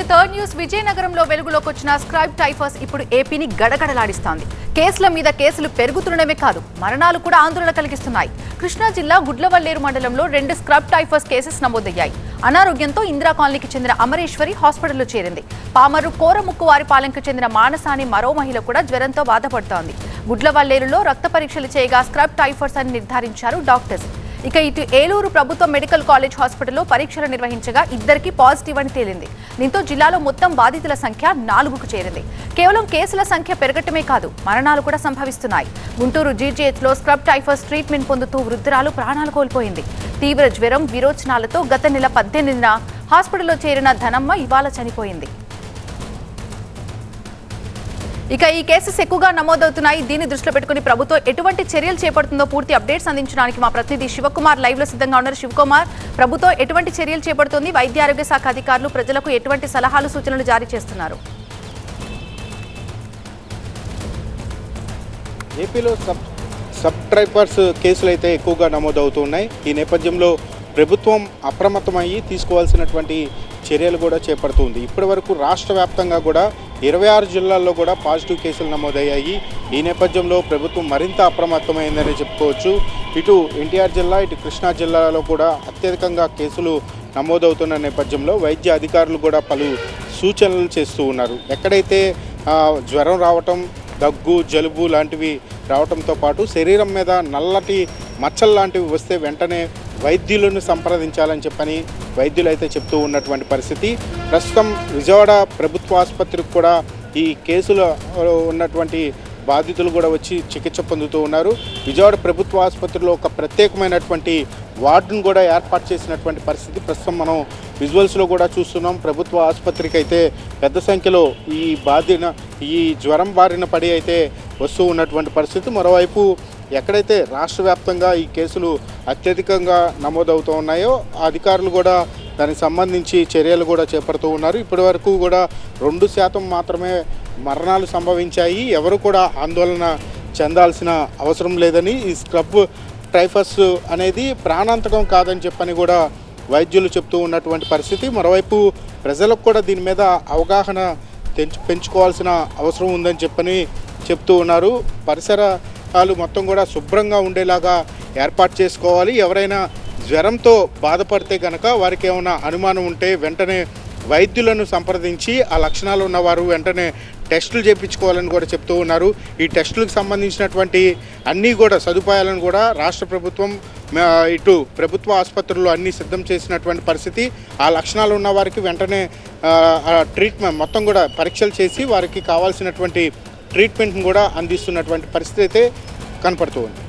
Third news విజయనగరంలో వెలుగులోకి వచ్చిన స్క్రైబ్ టైఫస్ ఇప్పుడు ఏపీని గడగడలాడిస్తోంది. కేసుల మీద కేసులు పెరుగుతుండడమే కాదు, మరణాలు కూడా ఆందోళన కలిగిస్తున్నాయి. కృష్ణా జిల్లా గుడ్లవల్లేరు మండలంలో 2 స్క్రబ్ టైఫస్ కేసెస్ నమోదయ్యాయి. అనారోగ్యంతో ఇందిరా కాలనీకి చెందిన అమరేశ్వరి హాస్పిటల్లో చేరింది. పామర్రు కోరముక్కువారిపాలెంకు చెందిన మానస అనే మరో మహిళ కూడా జ్వరంతో బాధపడుతోంది. గుడ్లవల్లేరులో రక్త పరీక్షలు చేయగా స్క్రబ్ టైఫస్ అని నిర్ధారించారు డాక్టర్స్. ఇక ఇటు ఏలూరు ప్రభుత్వ మెడికల్ కాలేజ్ హాస్పిటల్లో పరీక్షలు నిర్వహించగా ఇద్దరికి పాజిటివ్ అని తేలింది. దీంతో జిల్లాలో మొత్తం బాధితుల సంఖ్య 4కు చేరింది. కేవలం కేసుల సంఖ్య పెరగటమే కాదు, మరణాలు కూడా సంభవిస్తున్నాయి. గుంటూరు జీజీహెచ్లో స్క్రబ్ టైఫస్ ట్రీట్మెంట్ పొందుతూ వృద్ధురాలు ప్రాణాలు కోల్పోయింది. తీవ్ర జ్వరం, విరోచనాలతో గత నెల 18న హాస్పిటల్లో చేరిన ధనమ్మ ఇవాళ చనిపోయింది. ఇక ఈ కేసెస్ ఎక్కువగా నమోదవుతున్నాయి. దీన్ని దృష్టిలో పెట్టుకుని ప్రభుత్వం ఎటువంటి చర్యలు చేపడుతుందో పూర్తి అప్డేట్స్ అందించడానికి మా ప్రతినిధి శివకుమార్ లైవ్ లో సిద్ధంగా ఉన్నారు. శివకుమార్, ప్రభుత్వం ఎటువంటి చర్యలు చేపడుతుంది? వైద్య ఆరోగ్య శాఖ అధికారులు ప్రజలకు ఎటువంటి సలహాలు సూచనలు జారీ చేస్తున్నారు? ఏపీలో సబ్ ట్రైపర్స్ కేసులు అయితే ఎక్కువగా నమోదవుతున్నాయి. ఈ నేపథ్యంలో ప్రభుత్వం అప్రమత్తమయ్యి తీసుకోవాల్సినటువంటి చర్యలు కూడా చేపడుతుంది. ఇప్పటి వరకు రాష్ట్ర వ్యాప్తంగా కూడా 26 జిల్లాల్లో కూడా పాజిటివ్ కేసులు నమోదయ్యాయి. ఈ నేపథ్యంలో ప్రభుత్వం మరింత అప్రమత్తమైందని చెప్పుకోవచ్చు. ఇటు ఎన్టీఆర్ జిల్లా, ఇటు కృష్ణా జిల్లాలో కూడా అత్యధికంగా కేసులు నమోదవుతున్న నేపథ్యంలో వైద్య అధికారులు కూడా పలు సూచనలు చేస్తూ ఉన్నారు. ఎక్కడైతే జ్వరం రావటం, దగ్గు, జలుబు లాంటివి రావడంతో పాటు శరీరం మీద నల్లటి మచ్చలు లాంటివి వస్తే వెంటనే వైద్యులను సంప్రదించాలని చెప్పని వైద్యులు అయితే చెప్తూ ఉన్నటువంటి పరిస్థితి. ప్రస్తుతం విజయవాడ ప్రభుత్వ ఆసుపత్రికి కూడా ఈ కేసులో ఉన్నటువంటి బాధితులు కూడా వచ్చి చికిత్స పొందుతూ ఉన్నారు. విజయవాడ ప్రభుత్వ ఆసుపత్రిలో ఒక ప్రత్యేకమైనటువంటి వార్డును కూడా ఏర్పాటు చేసినటువంటి పరిస్థితి ప్రస్తుతం మనం విజువల్స్లో కూడా చూస్తున్నాం. ప్రభుత్వ ఆసుపత్రికి అయితే పెద్ద సంఖ్యలో ఈ జ్వరం బారిన పడి అయితే వస్తూ ఉన్నటువంటి పరిస్థితి. మరోవైపు ఎక్కడైతే రాష్ట్ర వ్యాప్తంగా ఈ కేసులు అత్యధికంగా నమోదవుతూ ఉన్నాయో అధికారులు కూడా దానికి సంబంధించి చర్యలు కూడా చేపడుతూ ఉన్నారు. ఇప్పటి వరకు కూడా 2% మాత్రమే మరణాలు సంభవించాయి. ఎవరు కూడా ఆందోళన చెందాల్సిన అవసరం లేదని, ఈ స్క్రబ్ టైఫస్ అనేది ప్రాణాంతకం కాదని చెప్పని కూడా వైద్యులు చెప్తూ ఉన్నటువంటి పరిస్థితి. మరోవైపు ప్రజలకు కూడా దీని మీద అవగాహన పెంచుకోవాల్సిన అవసరం ఉందని చెప్పని చెప్తూ ఉన్నారు. పరిసరాలు మొత్తం కూడా శుభ్రంగా ఉండేలాగా ఏర్పాటు చేసుకోవాలి. ఎవరైనా జ్వరంతో బాధపడితే కనుక వారికి ఏమైనా అనుమానం ఉంటే వెంటనే వైద్యులను సంప్రదించి ఆ లక్షణాలు ఉన్నవారు వెంటనే టెస్టులు చేయించుకోవాలని కూడా చెప్తూ ఉన్నారు. ఈ టెస్టులకు సంబంధించినటువంటి అన్నీ కూడా సదుపాయాలను కూడా రాష్ట్ర ప్రభుత్వం ఇటు ప్రభుత్వ ఆసుపత్రుల్లో అన్నీ సిద్ధం చేసినటువంటి పరిస్థితి. ఆ లక్షణాలు ఉన్న వారికి వెంటనే ట్రీట్మెంట్ మొత్తం కూడా పరీక్షలు చేసి వారికి కావాల్సినటువంటి ట్రీట్మెంట్ను కూడా అందిస్తున్నటువంటి పరిస్థితి అయితే కనపడుతూ ఉంది.